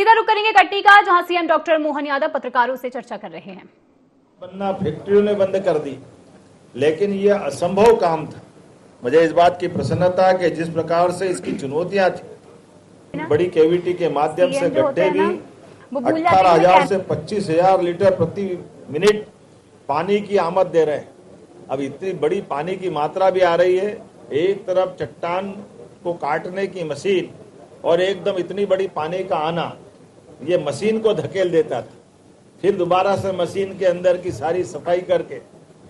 सीधा रुख करेंगे कटनी का, जहां सीएम डॉक्टर मोहन यादव पत्रकारों से चर्चा कर रहे हैं। बनना फैक्ट्रियों ने बंद कर दी, लेकिन यह असंभव काम था। मुझे इस बात की प्रसन्नता है कि जिस प्रकार से इसकी चुनौतियां थी, बड़ी कैविटी के माध्यम से गड्ढे भी 18,000 से 25,000 लीटर प्रति मिनट पानी की आमद दे रहे हैं। अब इतनी बड़ी पानी की मात्रा भी आ रही है। एक तरफ चट्टान को काटने की मशीन और एकदम इतनी बड़ी पानी का आना, ये मशीन को धकेल देता था। फिर दोबारा से मशीन के अंदर की सारी सफाई करके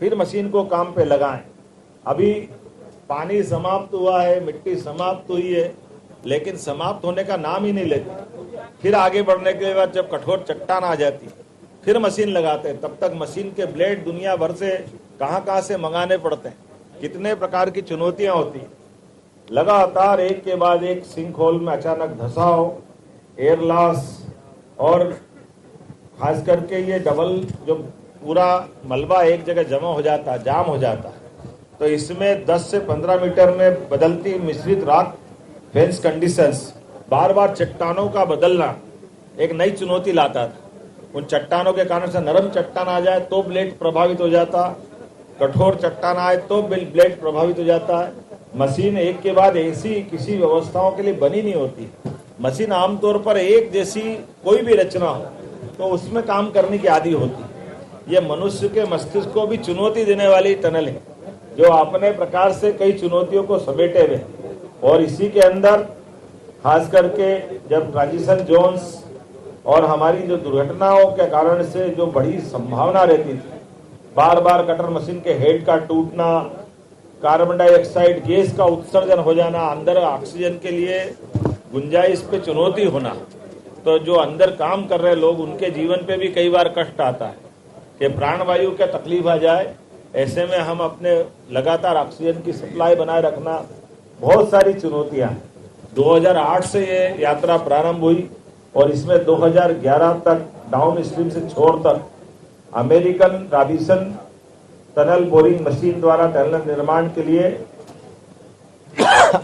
फिर मशीन को काम पे लगाएं। अभी पानी समाप्त हुआ है, मिट्टी समाप्त हुई है, लेकिन समाप्त होने का नाम ही नहीं लेती। फिर आगे बढ़ने के बाद जब कठोर चट्टान आ जाती, फिर मशीन लगाते हैं। तब तक मशीन के ब्लेड दुनिया भर से कहां से मंगाने पड़ते हैं। कितने प्रकार की चुनौतियां होती हैं। लगातार एक के बाद एक सिंक होल में अचानक धंसाव, एयर लॉस, और खास करके ये डबल जो पूरा मलबा एक जगह जमा हो जाता, जाम हो जाता, तो इसमें 10 से 15 मीटर में बदलती मिश्रित रॉक फेंस कंडीशंस, बार बार चट्टानों का बदलना एक नई चुनौती लाता था। उन चट्टानों के कारण से नरम चट्टान आ जाए तो ब्लेड प्रभावित हो जाता, कठोर चट्टान आए तो ब्लेड प्रभावित हो जाता है। मशीन एक के बाद ऐसी किसी व्यवस्थाओं के लिए बनी नहीं होती। मशीन आमतौर पर एक जैसी कोई भी रचना हो तो उसमें काम करने की आदी होती है। ये मनुष्य के मस्तिष्क को भी चुनौती देने वाली टनल है, जो अपने प्रकार से कई चुनौतियों को समेटे हुए। और इसी के अंदर खास करके जब ट्रांजिशन जोन्स और हमारी जो दुर्घटनाओं के कारण से जो बड़ी संभावना रहती थी, बार बार कटर मशीन के हेड का टूटना, कार्बन डाइऑक्साइड गैस का उत्सर्जन हो जाना, अंदर ऑक्सीजन के लिए गुंजाइश पे चुनौती होना, तो जो अंदर काम कर रहे लोग उनके जीवन पे भी कई बार कष्ट आता है कि प्राणवायु का तकलीफ आ जाए। ऐसे में हम अपने लगातार ऑक्सीजन की सप्लाई बनाए रखना, बहुत सारी चुनौतियां। 2008 से ये यात्रा प्रारंभ हुई और इसमें 2011 तक डाउन स्ट्रीम से छोर तक American Robison tunnel boring machine द्वारा टनल निर्माण के लिए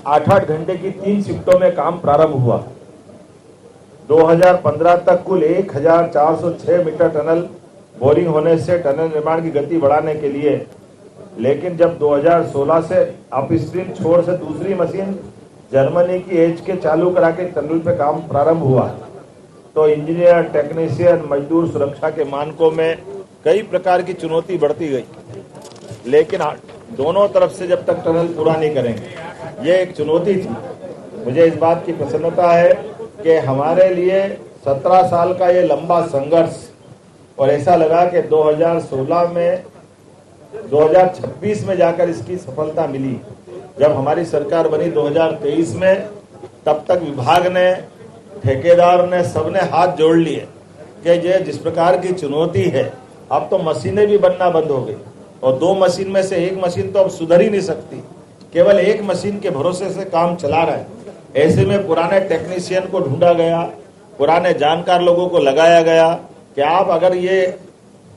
8-8 घंटे की 3 शिफ्टों में काम प्रारंभ हुआ। 2015 तक कुल 1,406 मीटर टनल बोरिंग होने से टनल निर्माण की गति बढ़ाने के लिए, लेकिन जब 2016 से अपस्ट्रीम छोर से दूसरी मशीन जर्मनी की एच के चालू करा के टनल पे काम प्रारंभ हुआ, तो इंजीनियर, टेक्नीशियन, मजदूर सुरक्षा के मानकों में कई प्रकार की चुनौती बढ़ती गई। लेकिन दोनों तरफ से जब तक टनल पूरा नहीं करेंगे, ये एक चुनौती थी। मुझे इस बात की प्रसन्नता है कि हमारे लिए 17 साल का ये लंबा संघर्ष, और ऐसा लगा कि 2016 में 2026 में जाकर इसकी सफलता मिली। जब हमारी सरकार बनी 2023 में, तब तक विभाग ने, ठेकेदार ने, सबने हाथ जोड़ लिए कि ये जिस प्रकार की चुनौती है, अब तो मशीनें भी बनना बंद हो गई और 2 मशीन में से एक मशीन तो अब सुधर ही नहीं सकती, केवल एक मशीन के भरोसे से काम चला रहा है। ऐसे में पुराने टेक्नीशियन को ढूंढा गया, पुराने जानकार लोगों को लगाया गया कि आप, अगर ये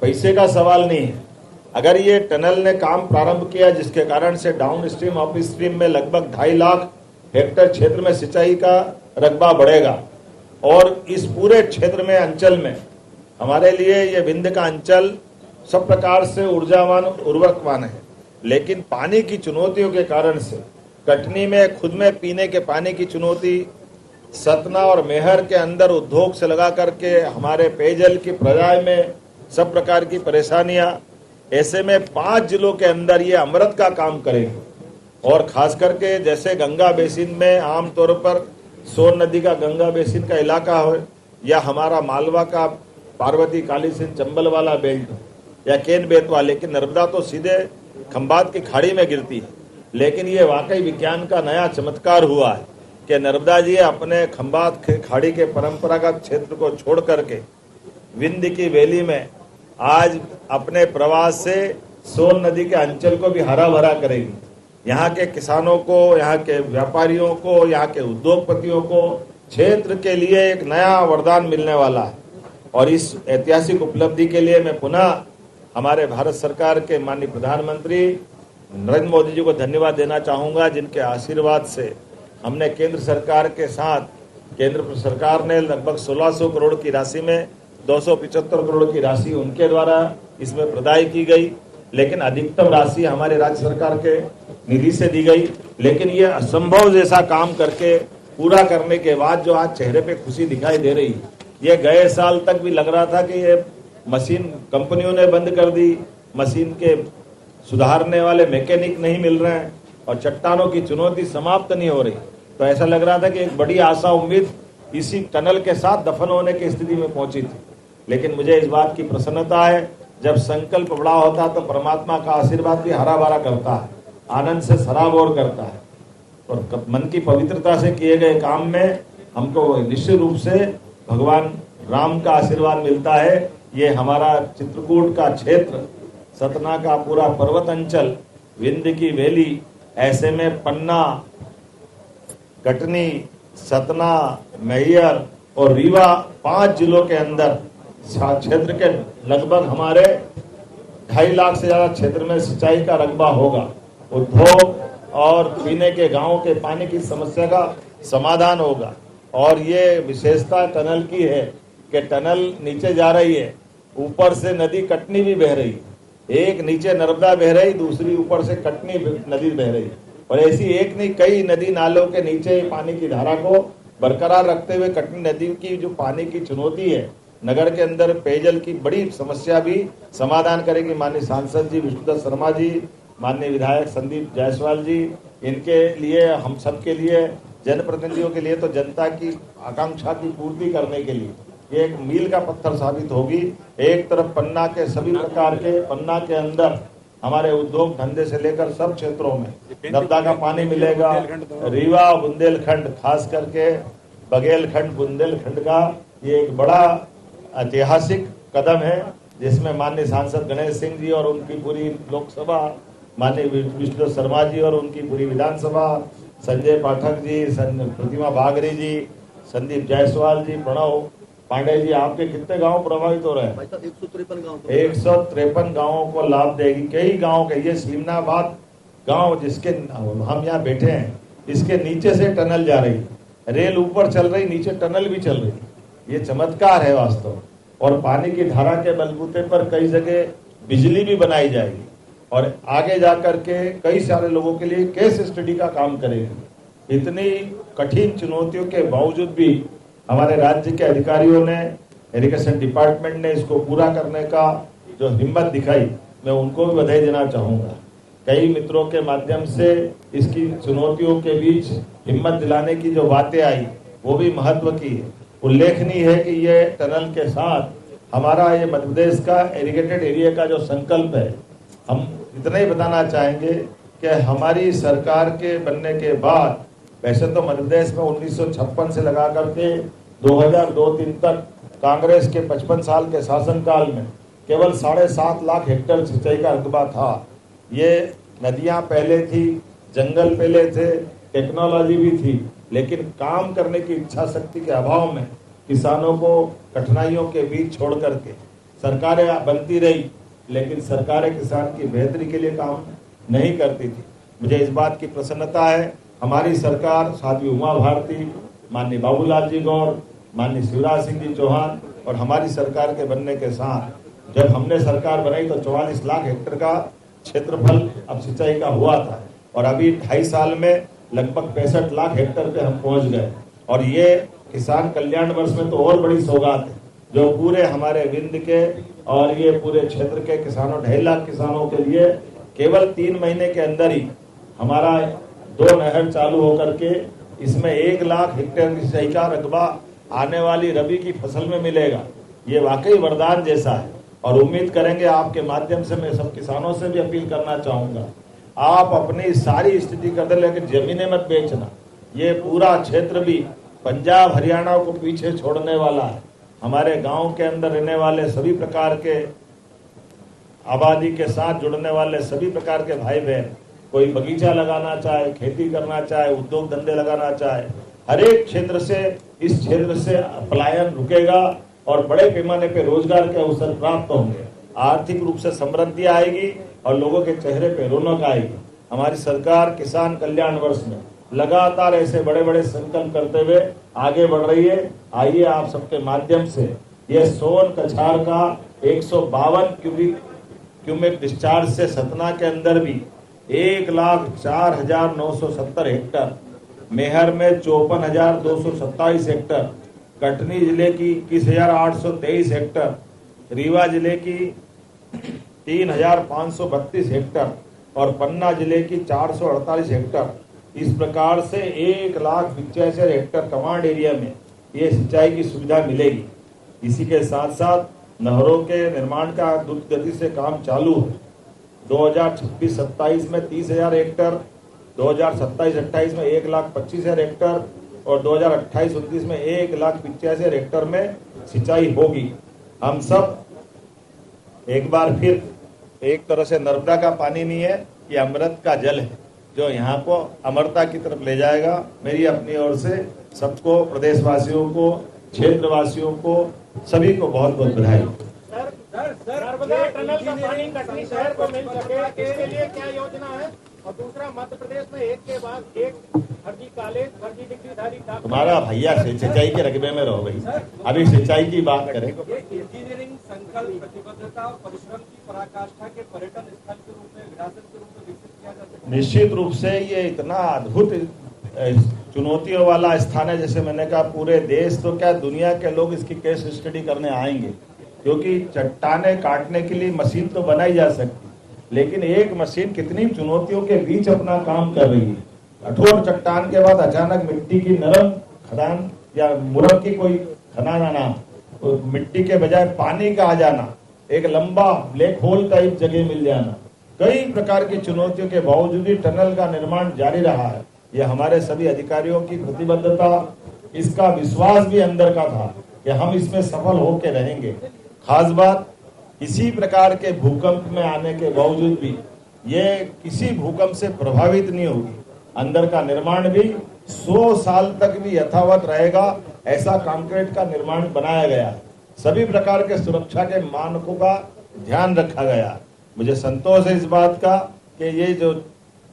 पैसे का सवाल नहीं है, अगर ये टनल ने काम प्रारंभ किया जिसके कारण से डाउन स्ट्रीम अप स्ट्रीम में लगभग 2.5 लाख हेक्टेयर क्षेत्र में सिंचाई का रकबा बढ़ेगा, और इस पूरे क्षेत्र में, अंचल में, हमारे लिए ये विंध्य का अंचल सब प्रकार से ऊर्जावान, उर्वरकवान है। लेकिन पानी की चुनौतियों के कारण से कटनी में खुद में पीने के पानी की चुनौती, सतना और मेहर के अंदर उद्योग से लगा करके हमारे पेयजल की प्रदाय में सब प्रकार की परेशानियां। ऐसे में 5 जिलों के अंदर ये अमृत का काम करेंगे। और खास करके जैसे गंगा बेसिन में आमतौर पर सोन नदी का गंगा बेसिन का इलाका हो, या हमारा मालवा का पार्वती काली सिंध चंबल वाला बेल्ट, या केन बेतवा, लेकिन नर्मदा तो सीधे खंबात की खाड़ी में गिरती है। लेकिन ये वाकई विज्ञान का नया चमत्कार हुआ है कि नर्मदा जी अपने खंबात खाड़ी के परंपरागत क्षेत्र को छोड़ करके विंध्य की वैली में आज अपने प्रवास से सोन नदी के अंचल को भी हरा भरा करेगी। यहाँ के किसानों को, यहाँ के व्यापारियों को, यहाँ के उद्योगपतियों को क्षेत्र के लिए एक नया वरदान मिलने वाला है। और इस ऐतिहासिक उपलब्धि के लिए मैं पुनः हमारे भारत सरकार के माननीय प्रधानमंत्री नरेंद्र मोदी जी को धन्यवाद देना चाहूँगा, जिनके आशीर्वाद से हमने केंद्र सरकार के साथ केंद्र सरकार ने लगभग 1600 करोड़ की राशि में 275 करोड़ की राशि उनके द्वारा इसमें प्रदाय की गई, लेकिन अधिकतम राशि हमारे राज्य सरकार के निधि से दी गई। लेकिन ये असंभव जैसा काम करके पूरा करने के बाद जो आज चेहरे पे खुशी दिखाई दे रही, ये गए साल तक भी लग रहा था कि ये मशीन कंपनियों ने बंद कर दी, मशीन के सुधारने वाले मैकेनिक नहीं मिल रहे हैं और चट्टानों की चुनौती समाप्त नहीं हो रही। तो ऐसा लग रहा था कि एक बड़ी आशा उम्मीद इसी टनल के साथ दफन होने की स्थिति में पहुंची थी। लेकिन मुझे इस बात की प्रसन्नता है, जब संकल्प बड़ा होता है तो परमात्मा का आशीर्वाद भी हरा भरा करता है, आनंद से सराबोर करता है। और मन की पवित्रता से किए गए काम में हमको निश्चित रूप से भगवान राम का आशीर्वाद मिलता है। ये हमारा चित्रकूट का क्षेत्र, सतना का पूरा पर्वत अंचल, विंध्य की वैली, ऐसे में पन्ना, कटनी, सतना, मैहर और रीवा 5 जिलों के अंदर क्षेत्र के लगभग हमारे 2.5 लाख से ज्यादा क्षेत्र में सिंचाई का रकबा होगा। उद्योग और पीने के गांवों के पानी की समस्या का समाधान होगा। और ये विशेषता टनल की है कि टनल नीचे जा रही है, ऊपर से नदी कटनी भी बह रही है। एक नीचे नर्मदा बह रही, दूसरी ऊपर से कटनी नदी बह रही, और ऐसी एक नहीं कई नदी नालों के नीचे पानी की धारा को बरकरार रखते हुए कटनी नदी की जो पानी की चुनौती है, नगर के अंदर पेयजल की बड़ी समस्या भी समाधान करेगी। माननीय सांसद जी विष्णुदत्त शर्मा जी, माननीय विधायक संदीप जायसवाल जी, इनके लिए, हम सब के लिए, जनप्रतिनिधियों के लिए तो जनता की आकांक्षा की पूर्ति करने के लिए ये एक मील का पत्थर साबित होगी। एक तरफ पन्ना के सभी प्रकार के, पन्ना के अंदर हमारे उद्योग धंधे से लेकर सब क्षेत्रों में नर्मदा का पानी मिलेगा। रीवा बुंदेलखंड, खास करके बघेलखंड बुंदेलखंड का ये एक बड़ा ऐतिहासिक कदम है, जिसमें माननीय सांसद गणेश सिंह जी और उनकी पूरी लोकसभा, माननीय विष्णुदत्त शर्मा जी और उनकी पूरी विधानसभा, संजय पाठक जी, प्रतिमा बागरी जी, संदीप जायसवाल जी, प्रणव पांडे जी, आपके कितने गांव प्रभावित हो रहे हैं? 153 गांवों को लाभ देगी। कई गांव के, ये सीमनाबाद गांव जिसके हम यहाँ बैठे हैं, इसके नीचे से टनल जा रही, रेल ऊपर चल रही, नीचे टनल भी चल रही। ये चमत्कार है वास्तव। और पानी की धारा के बलबूते पर कई जगह बिजली भी बनाई जाएगी और आगे जाकर के कई सारे लोगों के लिए केस स्टडी का काम करेगी। इतनी कठिन चुनौतियों के बावजूद भी हमारे राज्य के अधिकारियों ने, इरिगेशन डिपार्टमेंट ने इसको पूरा करने का जो हिम्मत दिखाई, मैं उनको भी बधाई देना चाहूंगा। कई मित्रों के माध्यम से इसकी चुनौतियों के बीच हिम्मत दिलाने की जो बातें आई, वो भी महत्व की है। उल्लेखनीय है कि ये टनल के साथ हमारा ये मध्य प्रदेश का इरिगेटेड एरिया का जो संकल्प है, हम इतना ही बताना चाहेंगे कि हमारी सरकार के बनने के बाद, वैसे तो मध्य प्रदेश में 1956 से लगा करके 2002-03 तक कांग्रेस के 55 साल के शासनकाल में केवल 7.5 लाख हेक्टेयर सिंचाई का रकबा था। ये नदियां पहले थी, जंगल पहले थे, टेक्नोलॉजी भी थी, लेकिन काम करने की इच्छा शक्ति के अभाव में किसानों को कठिनाइयों के बीच छोड़ करके सरकारें बनती रही, लेकिन सरकारें किसान की बेहतरी के लिए काम नहीं करती थी। मुझे इस बात की प्रसन्नता है, हमारी सरकार, साध्वी उमा भारती, माननीय बाबूलाल जी गौर, माननीय शिवराज सिंह जी चौहान और हमारी सरकार के बनने के साथ जब हमने सरकार बनाई तो 44 लाख हेक्टेयर का क्षेत्रफल अब सिंचाई का हुआ था, और अभी 2.5 साल में लगभग 65 लाख हेक्टेयर पे हम पहुंच गए। और ये किसान कल्याण वर्ष में तो और बड़ी सौगात है, जो पूरे हमारे विंध्य के और ये पूरे क्षेत्र के किसानों, 2.5 लाख किसानों के लिए केवल 3 महीने के अंदर ही हमारा 2 नहर चालू होकर के इसमें 1 लाख हेक्टेयर की सिंचाई का रकबा आने वाली रबी की फसल में मिलेगा। ये वाकई वरदान जैसा है, और उम्मीद करेंगे आपके माध्यम से मैं सब किसानों से भी अपील करना चाहूंगा, आप अपनी सारी स्थिति कर दे, लेकिन जमीनें मत बेचना। ये पूरा क्षेत्र भी पंजाब हरियाणा को पीछे छोड़ने वाला है। हमारे गांव के अंदर रहने वाले सभी प्रकार के आबादी के साथ जुड़ने वाले सभी प्रकार के भाई बहन, कोई बगीचा लगाना चाहे, खेती करना चाहे, उद्योग धंधे लगाना चाहे, हर एक क्षेत्र से, इस क्षेत्र से पलायन रुकेगा और बड़े पैमाने पे रोजगार के अवसर प्राप्त होंगे, आर्थिक रूप से समृद्धि आएगी और लोगों के चेहरे पे रौनक आएगी। हमारी सरकार किसान कल्याण वर्ष में लगातार ऐसे बड़े बड़े संकल्प करते हुए आगे बढ़ रही है। आइए आप सबके माध्यम से ये सोन कछार का 152 क्यूबिक डिस्चार्ज से सतना के अंदर भी 1,04,970 हेक्टर, मेहर में 54,227 हेक्टर, कटनी जिले की 21,823 हेक्टर, रीवा जिले की 3,532 हेक्टर और पन्ना जिले की 448 हेक्टर, इस प्रकार से 1,85,000 हेक्टर कमांड एरिया में ये सिंचाई की सुविधा मिलेगी। इसी के साथ साथ नहरों के निर्माण का द्रुत गति से काम चालू है। 2026-27 में 30,000 हेक्टर, 2027-28 में 1,25,000 हेक्टर और 2028-29 में 1,85,000 हेक्टर में सिंचाई होगी। हम सब एक बार फिर एक तरह से नर्मदा का पानी नहीं है, ये अमृत का जल है जो यहाँ को अमरता की तरफ ले जाएगा। मेरी अपनी ओर से सबको, प्रदेशवासियों को, क्षेत्रवासियों को, सभी को बहुत बहुत बधाई। नर्मदा टनल का पानी कटनी शहर को मिल सके, इसके लिए क्या योजना है? और दूसरा, मध्य प्रदेश में एक के बाद एक फर्जी कॉलेज, फर्जी डिग्रीधारी डॉक्टर। तुम्हारा भैया सिंचाई के रकबे में रहो भाई, अभी सिंचाई की बात करें। इंजीनियरिंग संकल्प, प्रतिबद्धता और परिश्रम की पराकाष्ठा के पर्यटन स्थल के रूप में, विरासत के रूप में विकसित किया जा सकता है। निश्चित रूप से ये इतना अद्भुत चुनौतियों वाला स्थान है, जैसे मैंने कहा पूरे देश तो क्या दुनिया के लोग इसकी केस स्टडी करने आएंगे, क्योंकि चट्टाने काटने के लिए मशीन तो बनाई जा सकती, लेकिन एक मशीन कितनी चुनौतियों के बीच अपना काम कर रही है। कठोर चट्टान के बाद अचानक मिट्टी की नरम खदान या मुरम की कोई खदान आना, तो मिट्टी के बजाय पानी का आ जाना, एक लंबा ब्लैक होल टाइप जगह मिल जाना, कई प्रकार की चुनौतियों के बावजूद भी टनल का निर्माण जारी रहा है। ये हमारे सभी अधिकारियों की प्रतिबद्धता, इसका विश्वास भी अंदर का था कि हम इसमें सफल होकर रहेंगे। खास बात, किसी प्रकार के भूकंप में आने के बावजूद भी ये किसी भूकंप से प्रभावित नहीं होगी। अंदर का निर्माण भी 100 साल तक भी यथावत रहेगा, ऐसा कंक्रीट का निर्माण बनाया गया है। सभी प्रकार के सुरक्षा के मानकों का ध्यान रखा गया। मुझे संतोष है इस बात का कि ये जो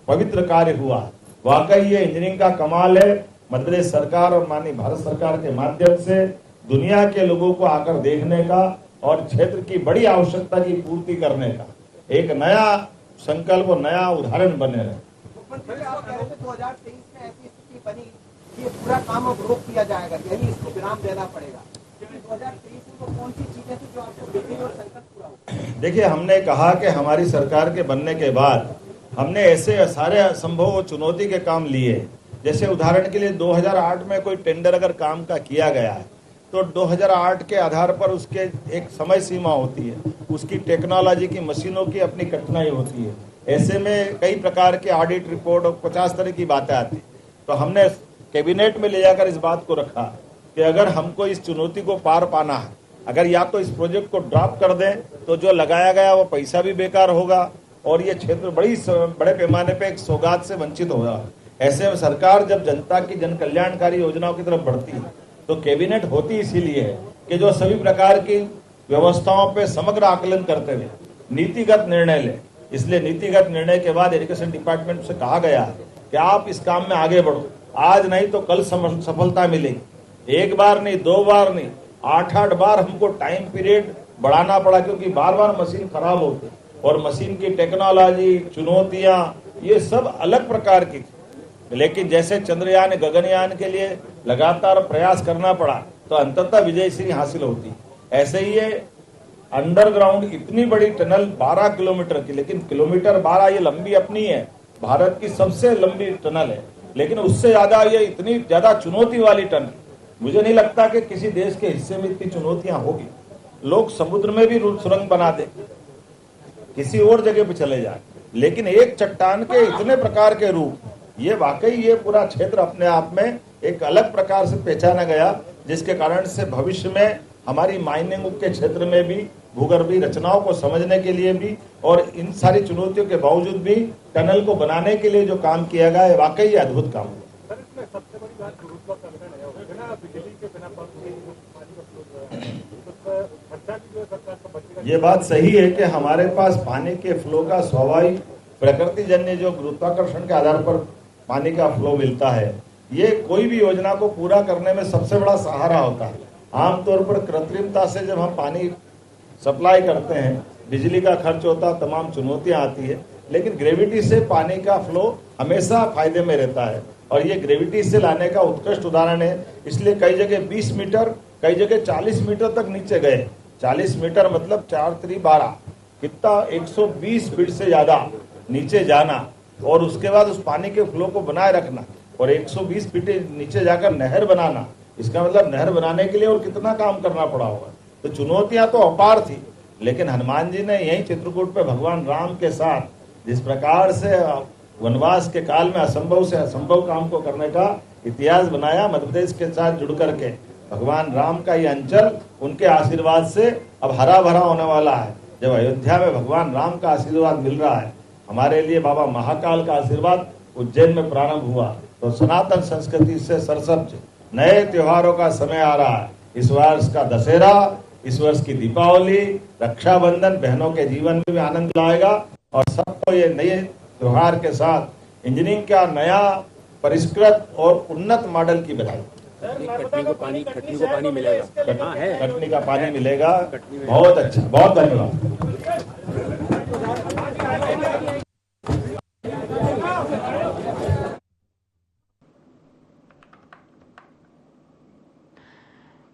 पवित्र कार्य हुआ, वाकई ये इंजीनियरिंग का कमाल है। मध्य प्रदेश सरकार और माननीय भारत सरकार के माध्यम से दुनिया के लोगों को आकर देखने का और क्षेत्र की बड़ी आवश्यकता की पूर्ति करने का एक नया संकल्प और नया उदाहरण बने रहे। 2023 में ऐसी स्थिति बनी कि पूरा काम अब रोक दिया जाएगा, यही इसको विराम देना पड़ेगा। 2023 में वो कौन सी चीजें थी जो आपको बिल्कुल और संकट पूरा हो? देखिए, हमने कहा कि हमारी सरकार के बनने के बाद हमने ऐसे सारे असंभव चुनौती के काम लिए। जैसे उदाहरण के लिए 2008 में कोई टेंडर अगर काम का किया गया है तो 2008 के आधार पर उसके एक समय सीमा होती है, उसकी टेक्नोलॉजी की, मशीनों की अपनी कठिनाई होती है। ऐसे में कई प्रकार के ऑडिट रिपोर्ट और 50 तरह की बातें आती। तो हमने कैबिनेट में ले जाकर इस बात को रखा कि अगर हमको इस चुनौती को पार पाना है, अगर या तो इस प्रोजेक्ट को ड्रॉप कर दें तो जो लगाया गया वो पैसा भी बेकार होगा और ये क्षेत्र बड़े पैमाने पे एक सौगात से वंचित होगा। ऐसे में सरकार जब जनता की जन कल्याणकारी योजनाओं की तरफ बढ़ती है तो कैबिनेट होती इसीलिए है कि जो सभी प्रकार की व्यवस्थाओं पे समग्र आकलन करते हुए नीतिगत निर्णय ले। इसलिए नीतिगत निर्णय के बाद एजुकेशन डिपार्टमेंट से कहा गया कि आप इस काम में आगे बढ़ो, आज नहीं तो कल सफलता मिलेगी। एक बार नहीं, 2 बार नहीं, 8-8 बार हमको टाइम पीरियड बढ़ाना पड़ा, क्योंकि बार बार मशीन खराब होती और मशीन की टेक्नोलॉजी, चुनौतियां, ये सब अलग प्रकार की थी। लेकिन जैसे चंद्रयान, गगनयान के लिए लगातार प्रयास करना पड़ा तो अंततः विजयश्री हासिल होती। ऐसे ही ये अंडरग्राउंड इतनी बड़ी टनल 12 किलोमीटर की, लेकिन किलोमीटर 12 ये लंबी अपनी है, भारत की सबसे लंबी टनल है, लेकिन उससे ज्यादा ये इतनी ज्यादा चुनौती वाली टनल मुझे नहीं लगता कि किसी देश के हिस्से में इतनी चुनौतियां होगी। लोग समुद्र में भी सुरंग बना दे, किसी और जगह पे चले जाए, लेकिन एक चट्टान के इतने प्रकार के रूप, ये वाकई ये पूरा क्षेत्र अपने आप में एक अलग प्रकार से पहचाना गया, जिसके कारण से भविष्य में हमारी माइनिंग के क्षेत्र में भी, भूगर्भीय रचनाओं को समझने के लिए भी और इन सारी चुनौतियों के बावजूद भी टनल को बनाने के लिए जो काम किया गया है, वाकई अद्भुत काम है। सर, इसमें सबसे बड़ी बात गुरुत्वाकर्षण है। बिना बिजली के, बिना पंप के पानी का फ्लो हो रहा है, तो खर्चा भी जो सरकार का बचेगा। ये बात सही है कि हमारे पास पानी के फ्लो का स्वाभाविक प्रकृति जन्य जो गुरुत्वाकर्षण के आधार पर पानी का फ्लो मिलता है, ये कोई भी योजना को पूरा करने में सबसे बड़ा सहारा होता है। आमतौर पर कृत्रिमता से जब हम पानी सप्लाई करते हैं, बिजली का खर्च होता, तमाम चुनौतियां आती है, लेकिन ग्रेविटी से पानी का फ्लो हमेशा फायदे में रहता है और ये ग्रेविटी से लाने का उत्कृष्ट उदाहरण है। इसलिए कई जगह 20 मीटर, कई जगह 40 मीटर तक नीचे गए। 40 मीटर मतलब 4×12 कितना, 120 फीट से ज्यादा नीचे जाना और उसके बाद उस पानी के फ्लो को बनाए रखना और 120 फीट नीचे जाकर नहर बनाना। इसका मतलब नहर बनाने के लिए और कितना काम करना पड़ा होगा। तो चुनौतियां तो अपार थी, लेकिन हनुमान जी ने यही चित्रकूट पे भगवान राम के साथ जिस प्रकार से वनवास के काल में असंभव से असंभव काम को करने का इतिहास बनाया, मध्य प्रदेश के साथ जुड़ करके भगवान राम का ये अंचल उनके आशीर्वाद से अब हरा भरा होने वाला है। जब अयोध्या में भगवान राम का आशीर्वाद मिल रहा है, हमारे लिए बाबा महाकाल का आशीर्वाद उज्जैन में प्रारंभ हुआ, तो सनातन संस्कृति से सरसब्ज नए त्योहारों का समय आ रहा है। इस वर्ष का दशहरा, इस वर्ष की दीपावली, रक्षाबंधन बहनों के जीवन में भी आनंद लाएगा और सबको ये नए त्योहार के साथ इंजीनियरिंग का नया परिष्कृत और उन्नत मॉडल की बधाई। कटनी को पानी मिलेगा। कटनी का पानी मिलेगा। बहुत अच्छा, बहुत धन्यवाद।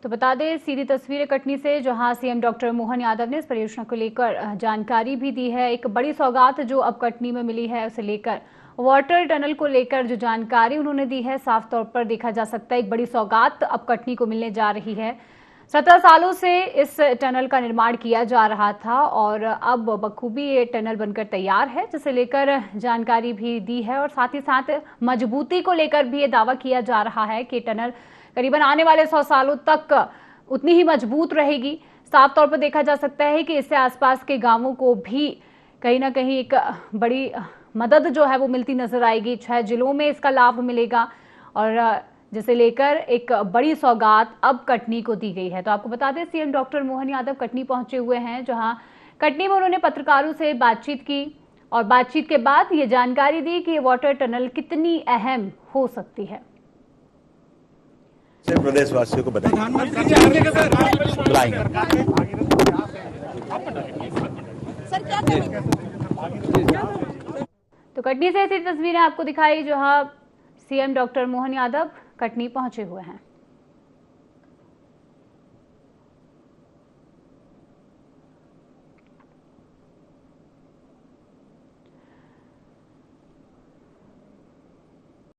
तो बता दें, सीधी तस्वीरें कटनी से, जहां सीएम डॉक्टर मोहन यादव ने इस परियोजना को लेकर जानकारी भी दी है। एक बड़ी सौगात जो अब कटनी में मिली है उसे लेकर, वाटर टनल को लेकर जो जानकारी उन्होंने दी है, साफ तौर पर देखा जा सकता है एक बड़ी सौगात अब कटनी को मिलने जा रही है। 17 सालों से इस टनल का निर्माण किया जा रहा था और अब बखूबी ये टनल बनकर तैयार है, जिसे लेकर जानकारी भी दी है और साथ ही साथ मजबूती को लेकर भी ये दावा किया जा रहा है कि टनल करीबन आने वाले 100 सालों तक उतनी ही मजबूत रहेगी। साफ तौर पर देखा जा सकता है कि इससे आसपास के गांवों को भी कहीं ना कहीं एक बड़ी मदद जो है वो मिलती नजर आएगी। 6 जिलों में इसका लाभ मिलेगा और जिसे लेकर एक बड़ी सौगात अब कटनी को दी गई है। तो आपको बता दें, सीएम डॉक्टर मोहन यादव कटनी पहुंचे हुए हैं, जहां कटनी में उन्होंने पत्रकारों से बातचीत की और बातचीत के बाद ये जानकारी दी कि ये वाटर टनल कितनी अहम हो सकती है। प्रदेशवासियों को बताएंगे। तो कटनी से ऐसी तस्वीरें आपको दिखाई, जहां सीएम डॉक्टर मोहन यादव कटनी पहुंचे हुए हैं।